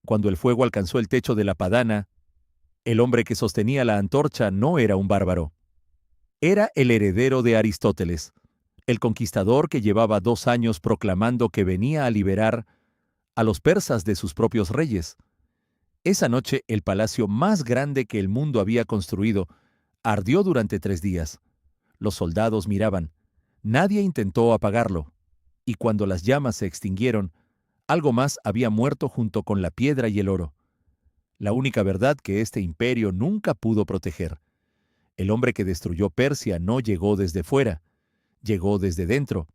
Cuando el fuego alcanzó el techo de la padana, el hombre que sostenía la antorcha no era un bárbaro. Era el heredero de Aristóteles, el conquistador que llevaba 2 años proclamando que venía a liberar a los persas de sus propios reyes. Esa noche el palacio más grande que el mundo había construido ardió durante 3 días. Los soldados miraban. Nadie intentó apagarlo. Y cuando las llamas se extinguieron, algo más había muerto junto con la piedra y el oro. La única verdad que este imperio nunca pudo proteger. El hombre que destruyó Persia no llegó desde fuera, llegó desde dentro,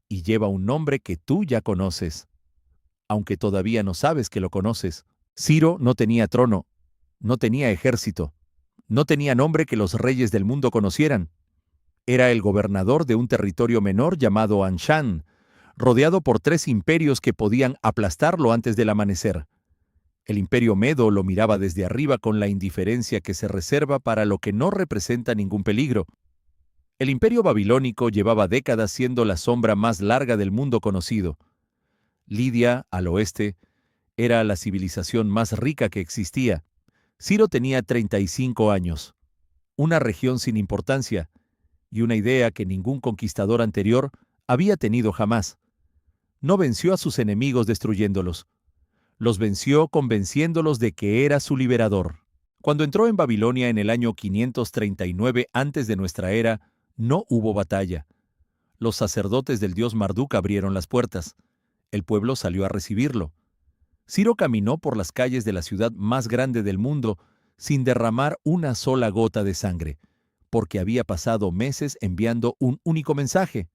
y lleva un nombre que tú ya conoces, aunque todavía no sabes que lo conoces. Ciro no tenía trono, no tenía ejército, no tenía nombre que los reyes del mundo conocieran. Era el gobernador de un territorio menor llamado Anshan, rodeado por 3 imperios que podían aplastarlo antes del amanecer. El imperio medo lo miraba desde arriba con la indiferencia que se reserva para lo que no representa ningún peligro. El imperio babilónico llevaba décadas siendo la sombra más larga del mundo conocido. Lidia, al oeste, era la civilización más rica que existía. Ciro tenía 35 años, una región sin importancia, y una idea que ningún conquistador anterior había tenido jamás. No venció a sus enemigos destruyéndolos. Los venció convenciéndolos de que era su liberador. Cuando entró en Babilonia en el año 539 antes de nuestra era, no hubo batalla. Los sacerdotes del dios Marduk abrieron las puertas. El pueblo salió a recibirlo. Ciro caminó por las calles de la ciudad más grande del mundo sin derramar una sola gota de sangre, porque había pasado meses enviando un único mensaje.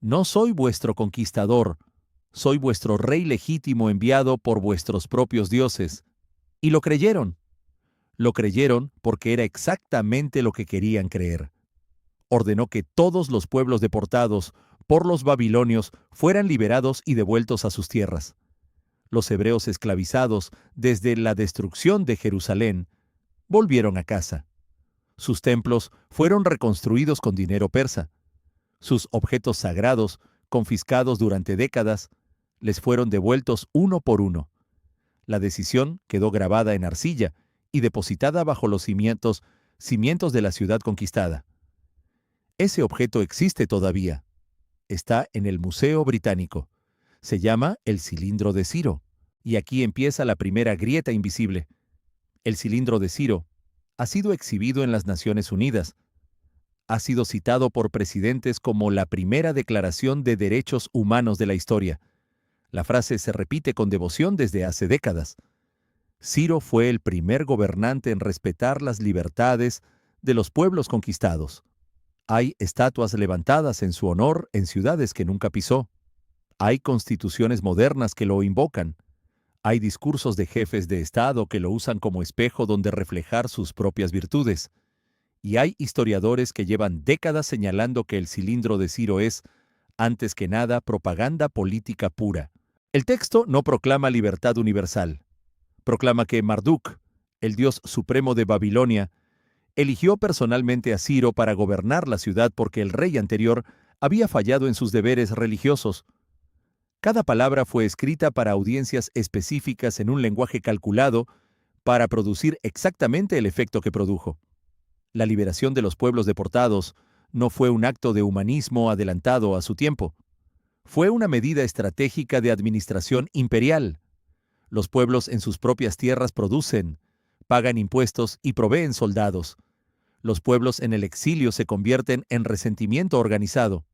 No soy vuestro conquistador, soy vuestro rey legítimo enviado por vuestros propios dioses. Y lo creyeron. Lo creyeron porque era exactamente lo que querían creer. Ordenó que todos los pueblos deportados por los babilonios fueran liberados y devueltos a sus tierras. Los hebreos esclavizados desde la destrucción de Jerusalén volvieron a casa. Sus templos fueron reconstruidos con dinero persa. Sus objetos sagrados, confiscados durante décadas, les fueron devueltos uno por uno. La decisión quedó grabada en arcilla y depositada bajo los cimientos de la ciudad conquistada. Ese objeto existe todavía. Está en el Museo Británico. Se llama el cilindro de Ciro. Y aquí empieza la primera grieta invisible. El cilindro de Ciro ha sido exhibido en las Naciones Unidas. Ha sido citado por presidentes como la primera declaración de derechos humanos de la historia. La frase se repite con devoción desde hace décadas. Ciro fue el primer gobernante en respetar las libertades de los pueblos conquistados. Hay estatuas levantadas en su honor en ciudades que nunca pisó. Hay constituciones modernas que lo invocan. Hay discursos de jefes de Estado que lo usan como espejo donde reflejar sus propias virtudes. Y hay historiadores que llevan décadas señalando que el cilindro de Ciro es, antes que nada, propaganda política pura. El texto no proclama libertad universal. Proclama que Marduk, el dios supremo de Babilonia, eligió personalmente a Ciro para gobernar la ciudad porque el rey anterior había fallado en sus deberes religiosos. Cada palabra fue escrita para audiencias específicas en un lenguaje calculado para producir exactamente el efecto que produjo. La liberación de los pueblos deportados no fue un acto de humanismo adelantado a su tiempo. Fue una medida estratégica de administración imperial. Los pueblos en sus propias tierras producen, pagan impuestos y proveen soldados. Los pueblos en el exilio se convierten en resentimiento organizado.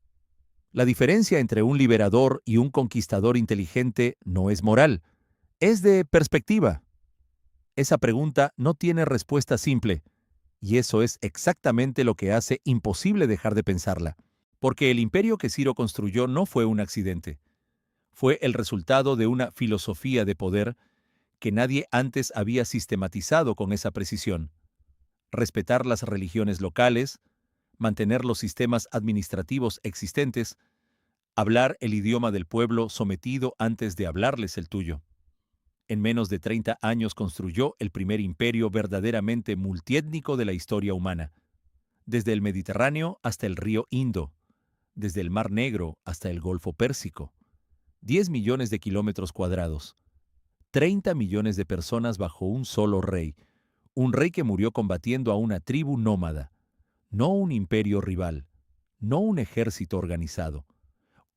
La diferencia entre un liberador y un conquistador inteligente no es moral, es de perspectiva. Esa pregunta no tiene respuesta simple, y eso es exactamente lo que hace imposible dejar de pensarla. Porque el imperio que Ciro construyó no fue un accidente. Fue el resultado de una filosofía de poder que nadie antes había sistematizado con esa precisión. Respetar las religiones locales, mantener los sistemas administrativos existentes, hablar el idioma del pueblo sometido antes de hablarles el tuyo. En menos de 30 años construyó el primer imperio verdaderamente multiétnico de la historia humana, desde el Mediterráneo hasta el río Indo, desde el Mar Negro hasta el Golfo Pérsico. 10 millones de kilómetros cuadrados. 30 millones de personas bajo un solo rey, un rey que murió combatiendo a una tribu nómada, no un imperio rival, no un ejército organizado,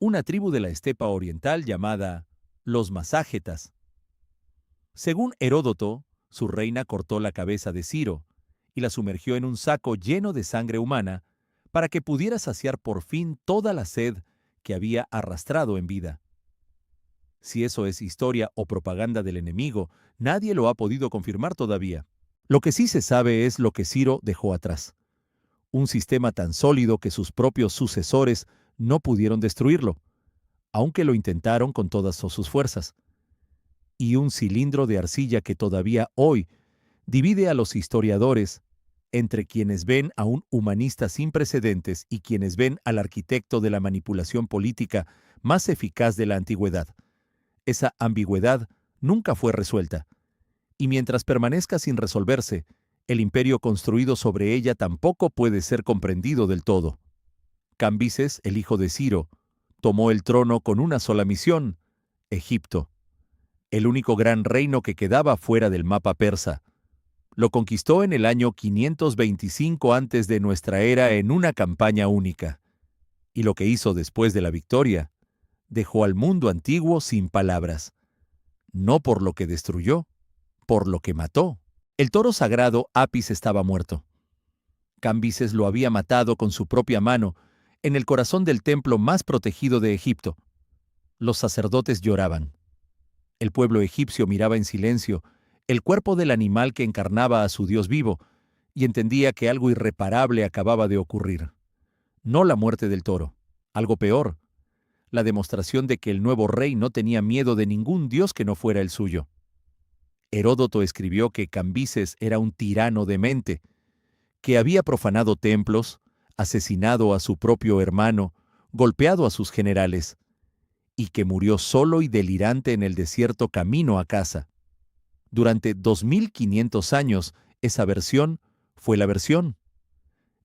una tribu de la estepa oriental llamada los Maságetas. Según Heródoto, su reina cortó la cabeza de Ciro y la sumergió en un saco lleno de sangre humana para que pudiera saciar por fin toda la sed que había arrastrado en vida. Si eso es historia o propaganda del enemigo, nadie lo ha podido confirmar todavía. Lo que sí se sabe es lo que Ciro dejó atrás. Un sistema tan sólido que sus propios sucesores no pudieron destruirlo, aunque lo intentaron con todas sus fuerzas. Y un cilindro de arcilla que todavía hoy divide a los historiadores entre quienes ven a un humanista sin precedentes y quienes ven al arquitecto de la manipulación política más eficaz de la antigüedad. Esa ambigüedad nunca fue resuelta, y mientras permanezca sin resolverse, el imperio construido sobre ella tampoco puede ser comprendido del todo. Cambises, el hijo de Ciro, tomó el trono con una sola misión: Egipto, el único gran reino que quedaba fuera del mapa persa. Lo conquistó en el año 525 antes de nuestra era en una campaña única. Y lo que hizo después de la victoria, dejó al mundo antiguo sin palabras. No por lo que destruyó, por lo que mató. El toro sagrado Apis estaba muerto. Cambises lo había matado con su propia mano en el corazón del templo más protegido de Egipto. Los sacerdotes lloraban. El pueblo egipcio miraba en silencio el cuerpo del animal que encarnaba a su Dios vivo y entendía que algo irreparable acababa de ocurrir. No la muerte del toro, algo peor, la demostración de que el nuevo rey no tenía miedo de ningún dios que no fuera el suyo. Heródoto escribió que Cambises era un tirano demente, que había profanado templos, asesinado a su propio hermano, golpeado a sus generales, y que murió solo y delirante en el desierto camino a casa. Durante 2500 años, esa versión fue la versión.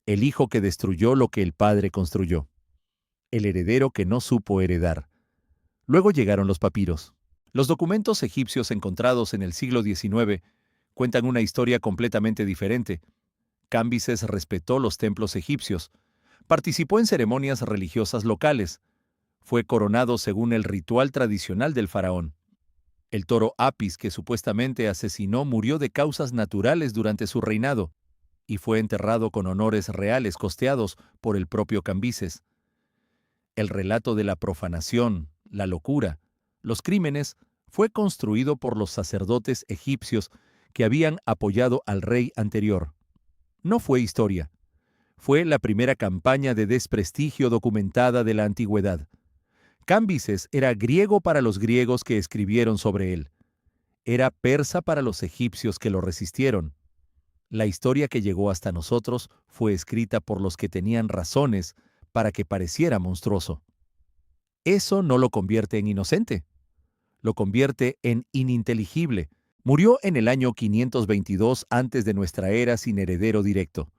El hijo que destruyó lo que el padre construyó. El heredero que no supo heredar. Luego llegaron los papiros. Los documentos egipcios encontrados en el siglo XIX cuentan una historia completamente diferente. Cambises respetó los templos egipcios, participó en ceremonias religiosas locales, fue coronado según el ritual tradicional del faraón. El toro Apis, que supuestamente asesinó, murió de causas naturales durante su reinado, y fue enterrado con honores reales costeados por el propio Cambises. El relato de la profanación, la locura, los crímenes, fue construido por los sacerdotes egipcios que habían apoyado al rey anterior. No fue historia. Fue la primera campaña de desprestigio documentada de la antigüedad. Cambises era griego para los griegos que escribieron sobre él. Era persa para los egipcios que lo resistieron. La historia que llegó hasta nosotros fue escrita por los que tenían razones para que pareciera monstruoso. Eso no lo convierte en inocente. Lo convierte en ininteligible. Murió en el año 522 antes de nuestra era sin heredero directo.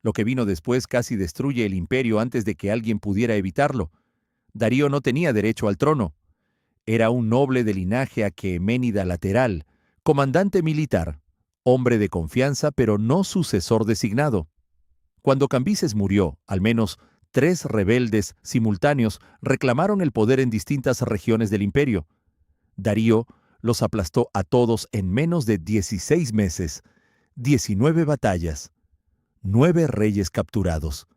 Lo que vino después casi destruye el imperio antes de que alguien pudiera evitarlo. Darío no tenía derecho al trono. Era un noble de linaje aqueménida lateral, comandante militar, hombre de confianza pero no sucesor designado. Cuando Cambises murió, al menos 3 rebeldes simultáneos reclamaron el poder en distintas regiones del imperio. Darío los aplastó a todos en menos de 16 meses, 19 batallas, 9 reyes capturados.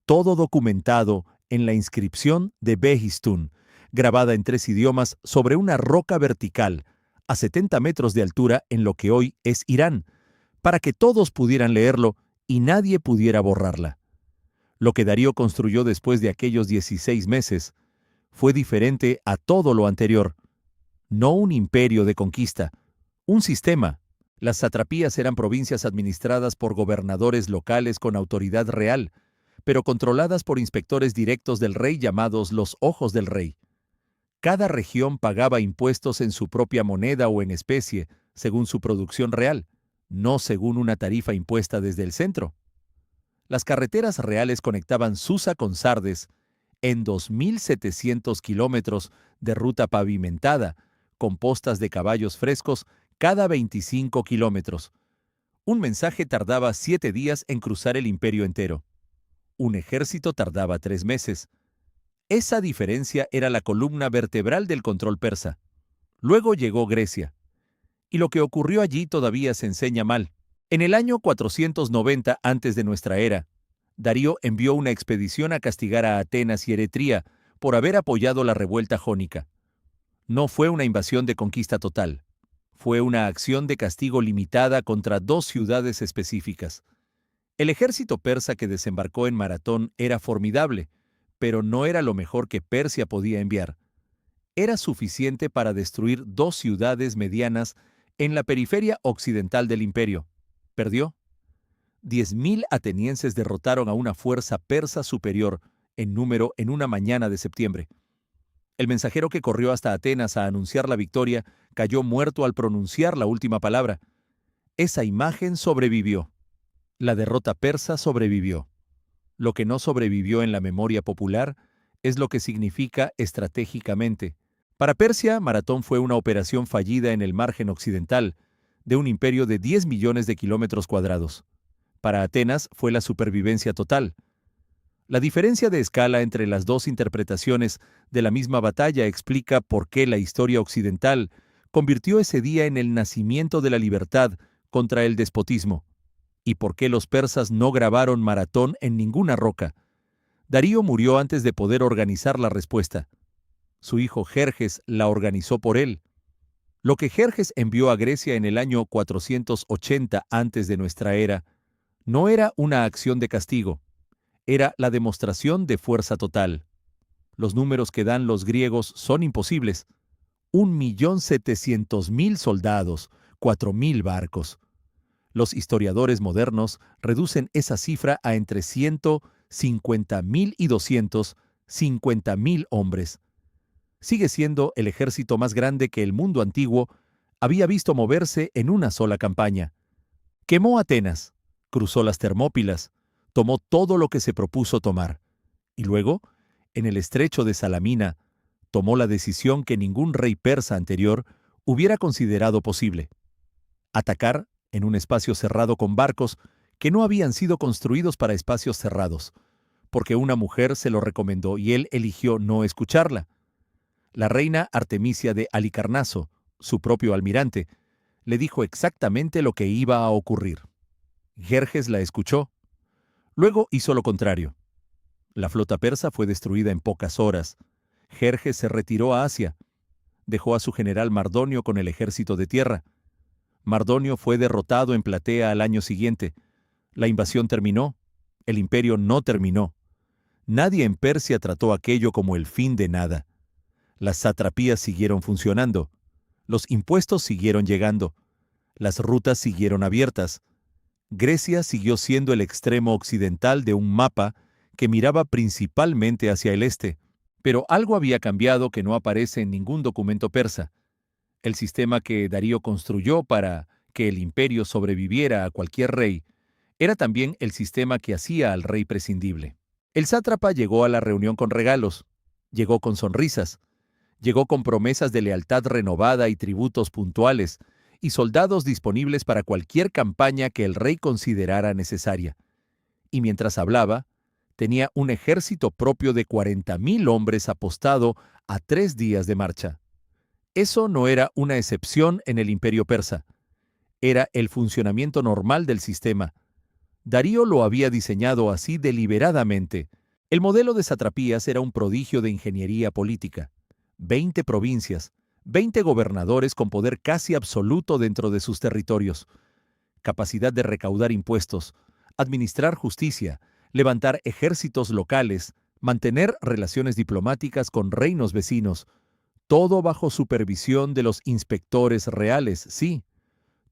Todo documentado en la inscripción de Behistún, grabada en 3 idiomas sobre una roca vertical, a 70 metros de altura en lo que hoy es Irán, para que todos pudieran leerlo y nadie pudiera borrarla. Lo que Darío construyó después de aquellos 16 meses fue diferente a todo lo anterior. No un imperio de conquista, un sistema. Las satrapías eran provincias administradas por gobernadores locales con autoridad real, pero controladas por inspectores directos del rey llamados los ojos del rey. Cada región pagaba impuestos en su propia moneda o en especie, según su producción real, no según una tarifa impuesta desde el centro. Las carreteras reales conectaban Susa con Sardes en 2.700 kilómetros de ruta pavimentada, con postas de caballos frescos cada 25 kilómetros. Un mensaje tardaba 7 días en cruzar el imperio entero. Un ejército tardaba 3 meses. Esa diferencia era la columna vertebral del control persa. Luego llegó Grecia. Y lo que ocurrió allí todavía se enseña mal. En el año 490 antes de nuestra era, Darío envió una expedición a castigar a Atenas y Eretria por haber apoyado la revuelta jónica. No fue una invasión de conquista total. Fue una acción de castigo limitada contra 2 ciudades específicas. El ejército persa que desembarcó en Maratón era formidable, pero no era lo mejor que Persia podía enviar. Era suficiente para destruir 2 ciudades medianas en la periferia occidental del imperio. ¿Perdió? 10.000 atenienses derrotaron a una fuerza persa superior en número en una mañana de septiembre. El mensajero que corrió hasta Atenas a anunciar la victoria cayó muerto al pronunciar la última palabra. Esa imagen sobrevivió. La derrota persa sobrevivió. Lo que no sobrevivió en la memoria popular es lo que significa estratégicamente. Para Persia, Maratón fue una operación fallida en el margen occidental de un imperio de 10 millones de kilómetros cuadrados. Para Atenas fue la supervivencia total. La diferencia de escala entre las 2 interpretaciones de la misma batalla explica por qué la historia occidental convirtió ese día en el nacimiento de la libertad contra el despotismo, y por qué los persas no grabaron Maratón en ninguna roca. Darío murió antes de poder organizar la respuesta. Su hijo Jerjes la organizó por él. Lo que Jerjes envió a Grecia en el año 480 antes de nuestra era no era una acción de castigo, era la demostración de fuerza total. Los números que dan los griegos son imposibles. 1.700.000 soldados, 4.000 barcos. Los historiadores modernos reducen esa cifra a entre 150.000 y 250.000 hombres. Sigue siendo el ejército más grande que el mundo antiguo había visto moverse en una sola campaña. Quemó Atenas, cruzó las Termópilas, tomó todo lo que se propuso tomar, y luego, en el estrecho de Salamina, tomó la decisión que ningún rey persa anterior hubiera considerado posible: atacar en un espacio cerrado con barcos que no habían sido construidos para espacios cerrados, porque una mujer se lo recomendó y él eligió no escucharla. La reina Artemisia de Halicarnaso, su propio almirante, le dijo exactamente lo que iba a ocurrir. Jerjes la escuchó. Luego hizo lo contrario. La flota persa fue destruida en pocas horas. Jerjes se retiró a Asia. Dejó a su general Mardonio con el ejército de tierra. Mardonio fue derrotado en Platea al año siguiente. La invasión terminó. El imperio no terminó. Nadie en Persia trató aquello como el fin de nada. Las satrapías siguieron funcionando. Los impuestos siguieron llegando. Las rutas siguieron abiertas. Grecia siguió siendo el extremo occidental de un mapa que miraba principalmente hacia el este. Pero algo había cambiado que no aparece en ningún documento persa. El sistema que Darío construyó para que el imperio sobreviviera a cualquier rey era también el sistema que hacía al rey prescindible. El sátrapa llegó a la reunión con regalos, llegó con sonrisas, llegó con promesas de lealtad renovada y tributos puntuales, y soldados disponibles para cualquier campaña que el rey considerara necesaria. Y mientras hablaba, tenía un ejército propio de 40.000 hombres apostado a 3 días de marcha. Eso no era una excepción en el imperio persa. Era el funcionamiento normal del sistema. Darío lo había diseñado así deliberadamente. El modelo de satrapías era un prodigio de ingeniería política. 20 provincias, 20 gobernadores con poder casi absoluto dentro de sus territorios, capacidad de recaudar impuestos, administrar justicia, levantar ejércitos locales, mantener relaciones diplomáticas con reinos vecinos, todo bajo supervisión de los inspectores reales, sí,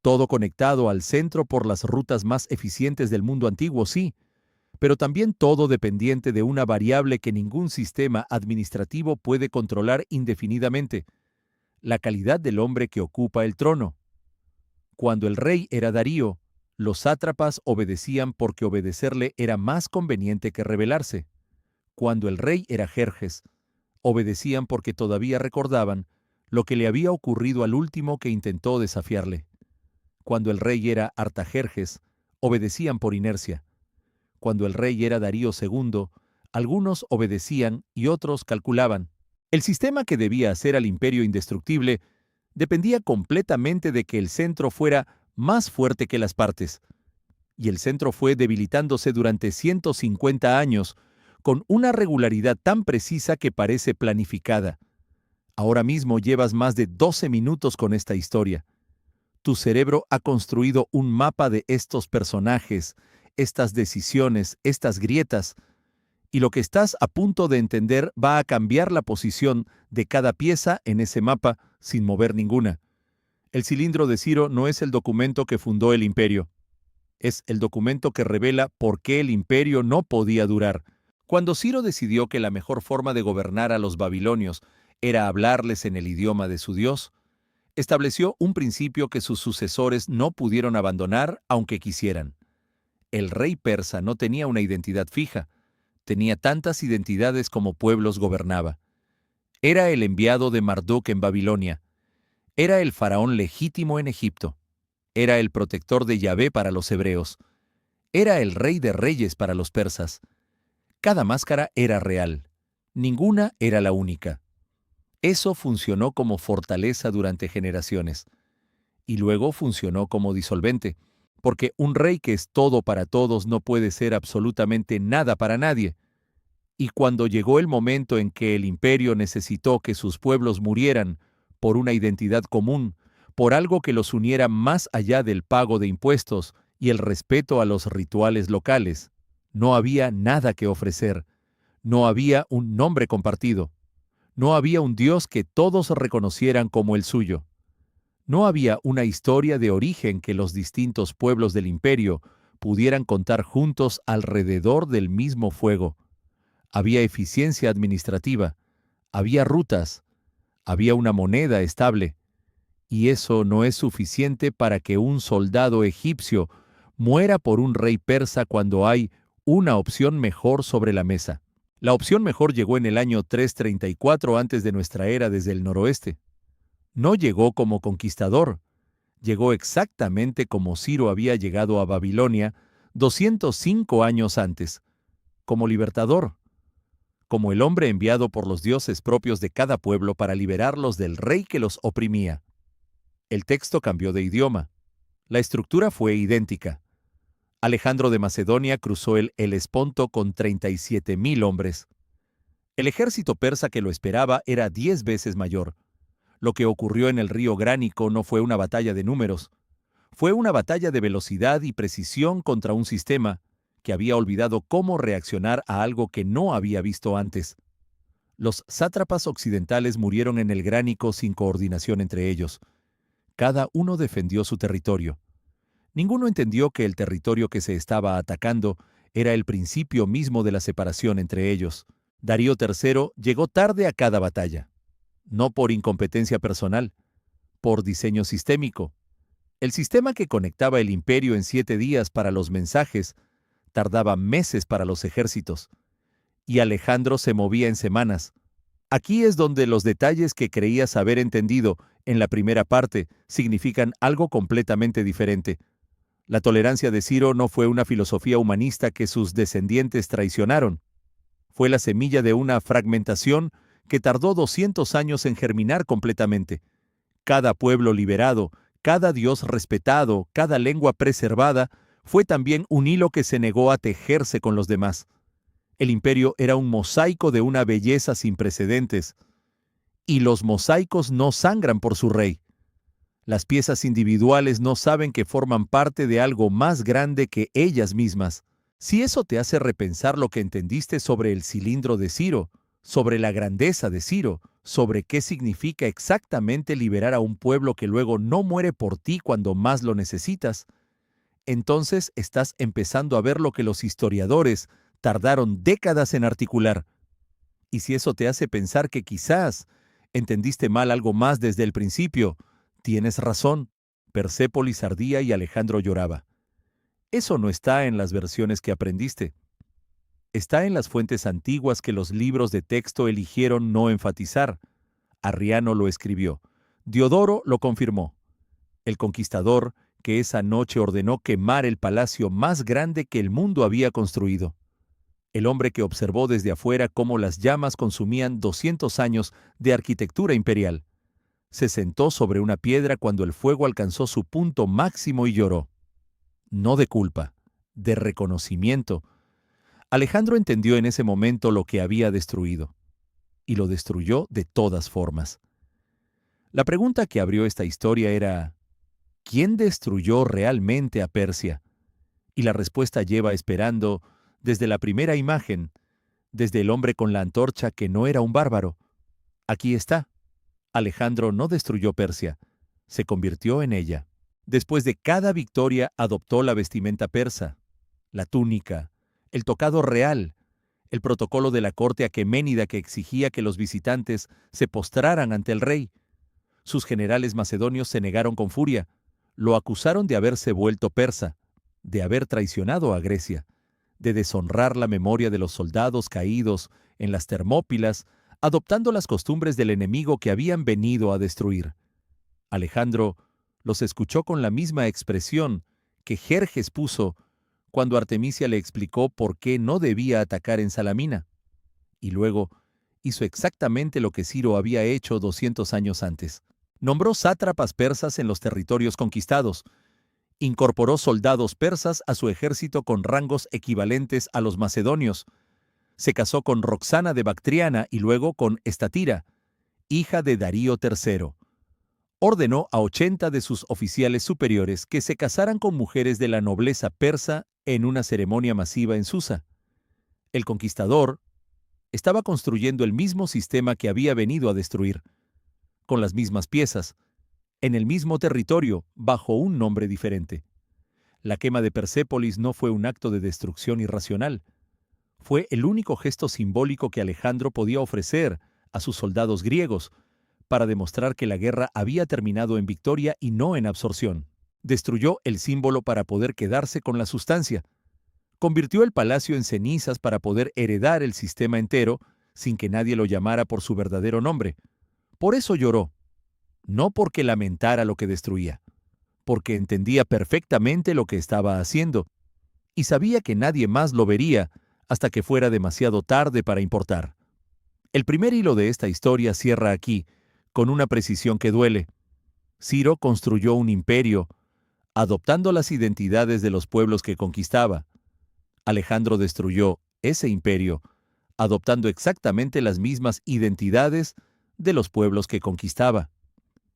todo conectado al centro por las rutas más eficientes del mundo antiguo, sí, pero también todo dependiente de una variable que ningún sistema administrativo puede controlar indefinidamente: la calidad del hombre que ocupa el trono. Cuando el rey era Darío, los sátrapas obedecían porque obedecerle era más conveniente que rebelarse. Cuando el rey era Jerjes, obedecían porque todavía recordaban lo que le había ocurrido al último que intentó desafiarle. Cuando el rey era Artajerjes, obedecían por inercia. Cuando el rey era Darío II, algunos obedecían y otros calculaban. El sistema que debía hacer al imperio indestructible dependía completamente de que el centro fuera más fuerte que las partes. Y el centro fue debilitándose durante 150 años, con una regularidad tan precisa que parece planificada. Ahora mismo llevas más de 12 minutos con esta historia. Tu cerebro ha construido un mapa de estos personajes, estas decisiones, estas grietas, y lo que estás a punto de entender va a cambiar la posición de cada pieza en ese mapa sin mover ninguna. El cilindro de Ciro no es el documento que fundó el imperio. Es el documento que revela por qué el imperio no podía durar. Cuando Ciro decidió que la mejor forma de gobernar a los babilonios era hablarles en el idioma de su Dios, estableció un principio que sus sucesores no pudieron abandonar aunque quisieran. El rey persa no tenía una identidad fija, tenía tantas identidades como pueblos gobernaba. Era el enviado de Marduk en Babilonia, era el faraón legítimo en Egipto, era el protector de Yahvé para los hebreos, era el rey de reyes para los persas. Cada máscara era real, ninguna era la única. Eso funcionó como fortaleza durante generaciones, y luego funcionó como disolvente, porque un rey que es todo para todos no puede ser absolutamente nada para nadie. Y cuando llegó el momento en que el imperio necesitó que sus pueblos murieran por una identidad común, por algo que los uniera más allá del pago de impuestos y el respeto a los rituales locales, no había nada que ofrecer, no había un nombre compartido, no había un Dios que todos reconocieran como el suyo. No había una historia de origen que los distintos pueblos del imperio pudieran contar juntos alrededor del mismo fuego. Había eficiencia administrativa, había rutas, había una moneda estable, y eso no es suficiente para que un soldado egipcio muera por un rey persa cuando hay una opción mejor sobre la mesa. La opción mejor llegó en el año 334 antes de nuestra era desde el noroeste. No llegó como conquistador, llegó exactamente como Ciro había llegado a Babilonia 205 años antes, como libertador, como el hombre enviado por los dioses propios de cada pueblo para liberarlos del rey que los oprimía. El texto cambió de idioma. La estructura fue idéntica. Alejandro de Macedonia cruzó el Helesponto con 37,000 hombres. El ejército persa que lo esperaba era 10 veces mayor. Lo que ocurrió en el río Gránico no fue una batalla de números, fue una batalla de velocidad y precisión contra un sistema que había olvidado cómo reaccionar a algo que no había visto antes. Los sátrapas occidentales murieron en el Gránico sin coordinación entre ellos. Cada uno defendió su territorio. Ninguno entendió que el territorio que se estaba atacando era el principio mismo de la separación entre ellos. Darío III llegó tarde a cada batalla. No por incompetencia personal, por diseño sistémico. El sistema que conectaba el imperio en 7 días para los mensajes tardaba meses para los ejércitos, y Alejandro se movía en semanas. Aquí es donde los detalles que creías haber entendido en la primera parte significan algo completamente diferente. La tolerancia de Ciro no fue una filosofía humanista que sus descendientes traicionaron. Fue la semilla de una fragmentación que tardó 200 años en germinar completamente. Cada pueblo liberado, cada Dios respetado, cada lengua preservada, fue también un hilo que se negó a tejerse con los demás. El imperio era un mosaico de una belleza sin precedentes, y los mosaicos no sangran por su rey. Las piezas individuales no saben que forman parte de algo más grande que ellas mismas. Si eso te hace repensar lo que entendiste sobre el cilindro de Ciro, sobre la grandeza de Ciro, sobre qué significa exactamente liberar a un pueblo que luego no muere por ti cuando más lo necesitas, entonces estás empezando a ver lo que los historiadores tardaron décadas en articular. Y si eso te hace pensar que quizás entendiste mal algo más desde el principio, tienes razón. Persépolis ardía y Alejandro lloraba. Eso no está en las versiones que aprendiste. Está en las fuentes antiguas que los libros de texto eligieron no enfatizar. Arriano lo escribió. Diodoro lo confirmó. El conquistador que esa noche ordenó quemar el palacio más grande que el mundo había construido. El hombre que observó desde afuera cómo las llamas consumían 200 años de arquitectura imperial. Se sentó sobre una piedra cuando el fuego alcanzó su punto máximo y lloró. No de culpa, de reconocimiento. Alejandro entendió en ese momento lo que había destruido, y lo destruyó de todas formas. La pregunta que abrió esta historia era, ¿quién destruyó realmente a Persia? Y la respuesta lleva esperando, desde la primera imagen, desde el hombre con la antorcha que no era un bárbaro. Aquí está. Alejandro no destruyó Persia, se convirtió en ella. Después de cada victoria adoptó la vestimenta persa, la túnica, el tocado real, el protocolo de la corte aqueménida que exigía que los visitantes se postraran ante el rey. Sus generales macedonios se negaron con furia, lo acusaron de haberse vuelto persa, de haber traicionado a Grecia, de deshonrar la memoria de los soldados caídos en las Termópilas, adoptando las costumbres del enemigo que habían venido a destruir. Alejandro los escuchó con la misma expresión que Jerjes puso cuando Artemisia le explicó por qué no debía atacar en Salamina. Y luego hizo exactamente lo que Ciro había hecho 200 años antes. Nombró sátrapas persas en los territorios conquistados. Incorporó soldados persas a su ejército con rangos equivalentes a los macedonios. Se casó con Roxana de Bactriana y luego con Estatira, hija de Darío III. Ordenó a 80 de sus oficiales superiores que se casaran con mujeres de la nobleza persa en una ceremonia masiva en Susa. El conquistador estaba construyendo el mismo sistema que había venido a destruir, con las mismas piezas, en el mismo territorio, bajo un nombre diferente. La quema de Persépolis no fue un acto de destrucción irracional. Fue el único gesto simbólico que Alejandro podía ofrecer a sus soldados griegos para demostrar que la guerra había terminado en victoria y no en absorción. Destruyó el símbolo para poder quedarse con la sustancia. Convirtió el palacio en cenizas para poder heredar el sistema entero sin que nadie lo llamara por su verdadero nombre. Por eso lloró, no porque lamentara lo que destruía, porque entendía perfectamente lo que estaba haciendo y sabía que nadie más lo vería hasta que fuera demasiado tarde para importar. El primer hilo de esta historia cierra aquí, con una precisión que duele. Ciro construyó un imperio, adoptando las identidades de los pueblos que conquistaba. Alejandro destruyó ese imperio, adoptando exactamente las mismas identidades de los pueblos que conquistaba.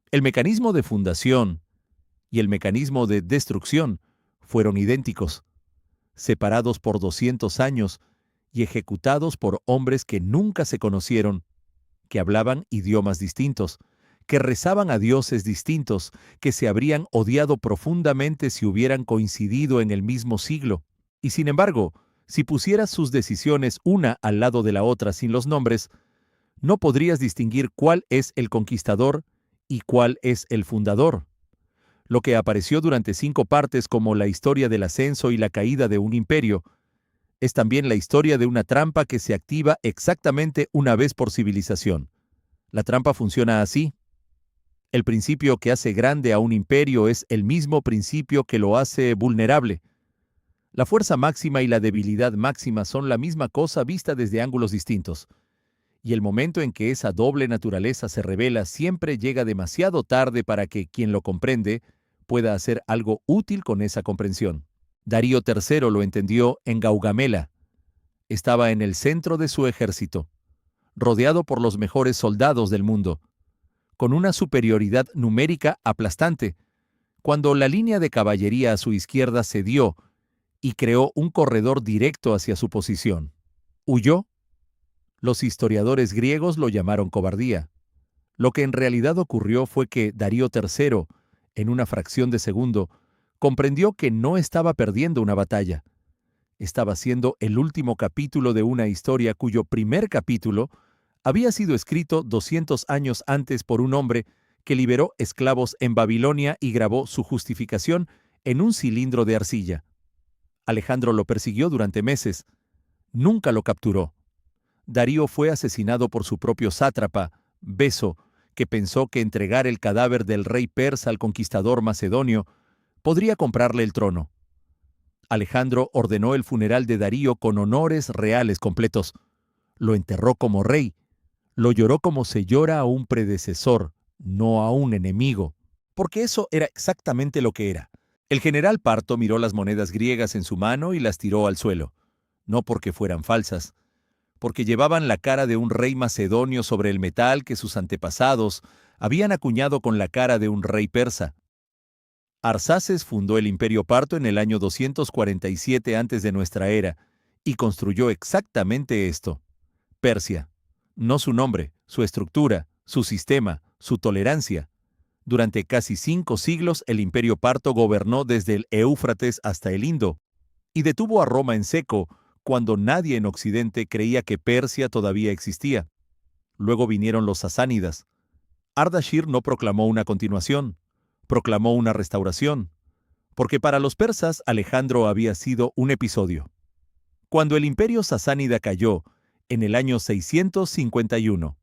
El mecanismo de fundación y el mecanismo de destrucción fueron idénticos, separados por 200 años y ejecutados por hombres que nunca se conocieron, que hablaban idiomas distintos, que rezaban a dioses distintos, que se habrían odiado profundamente si hubieran coincidido en el mismo siglo. Y sin embargo, si pusieras sus decisiones una al lado de la otra sin los nombres, no podrías distinguir cuál es el conquistador y cuál es el fundador. Lo que apareció durante 5 partes como la historia del ascenso y la caída de un imperio, es también la historia de una trampa que se activa exactamente una vez por civilización. La trampa funciona así. El principio que hace grande a un imperio es el mismo principio que lo hace vulnerable. La fuerza máxima y la debilidad máxima son la misma cosa vista desde ángulos distintos. Y el momento en que esa doble naturaleza se revela siempre llega demasiado tarde para que quien lo comprende pueda hacer algo útil con esa comprensión. Darío III lo entendió en Gaugamela. Estaba en el centro de su ejército, rodeado por los mejores soldados del mundo, con una superioridad numérica aplastante, cuando la línea de caballería a su izquierda cedió y creó un corredor directo hacia su posición. ¿Huyó? Los historiadores griegos lo llamaron cobardía. Lo que en realidad ocurrió fue que Darío III, en una fracción de segundo, comprendió que no estaba perdiendo una batalla. Estaba siendo el último capítulo de una historia cuyo primer capítulo había sido escrito 200 años antes por un hombre que liberó esclavos en Babilonia y grabó su justificación en un cilindro de arcilla. Alejandro lo persiguió durante meses. Nunca lo capturó. Darío fue asesinado por su propio sátrapa, Beso, que pensó que entregar el cadáver del rey persa al conquistador macedonio podría comprarle el trono. Alejandro ordenó el funeral de Darío con honores reales completos. Lo enterró como rey. Lo lloró como se llora a un predecesor, no a un enemigo, porque eso era exactamente lo que era. El general Parto miró las monedas griegas en su mano y las tiró al suelo, no porque fueran falsas, porque llevaban la cara de un rey macedonio sobre el metal que sus antepasados habían acuñado con la cara de un rey persa. Arsaces fundó el Imperio Parto en el año 247 antes de nuestra era y construyó exactamente esto: Persia. No su nombre, su estructura, su sistema, su tolerancia. Durante casi 5 siglos el Imperio Parto gobernó desde el Éufrates hasta el Indo y detuvo a Roma en seco cuando nadie en Occidente creía que Persia todavía existía. Luego vinieron los sasánidas. Ardashir no proclamó una continuación, proclamó una restauración, porque para los persas Alejandro había sido un episodio. Cuando el imperio sasánida cayó, en el año 651,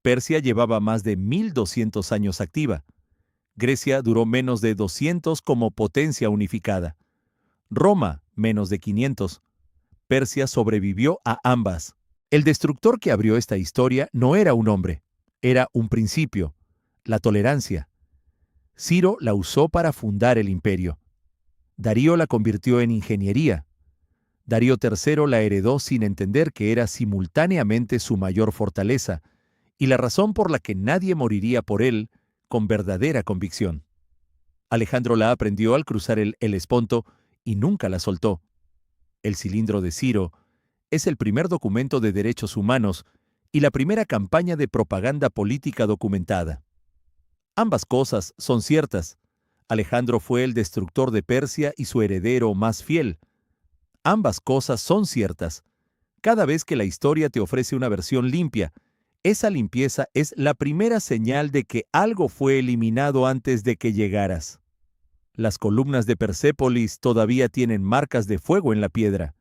Persia llevaba más de 1200 años activa. Grecia duró menos de 200 como potencia unificada. Roma, menos de 500. Persia sobrevivió a ambas. El destructor que abrió esta historia no era un hombre, era un principio, la tolerancia. Ciro la usó para fundar el imperio. Darío la convirtió en ingeniería. Darío III la heredó sin entender que era simultáneamente su mayor fortaleza y la razón por la que nadie moriría por él con verdadera convicción. Alejandro la aprendió al cruzar el Helesponto y nunca la soltó. El cilindro de Ciro es el primer documento de derechos humanos y la primera campaña de propaganda política documentada. Ambas cosas son ciertas. Alejandro fue el destructor de Persia y su heredero más fiel. Ambas cosas son ciertas. Cada vez que la historia te ofrece una versión limpia, esa limpieza es la primera señal de que algo fue eliminado antes de que llegaras. Las columnas de Persépolis todavía tienen marcas de fuego en la piedra.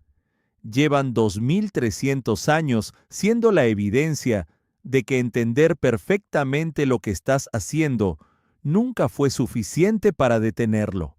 Llevan 2300 años siendo la evidencia de que entender perfectamente lo que estás haciendo nunca fue suficiente para detenerlo.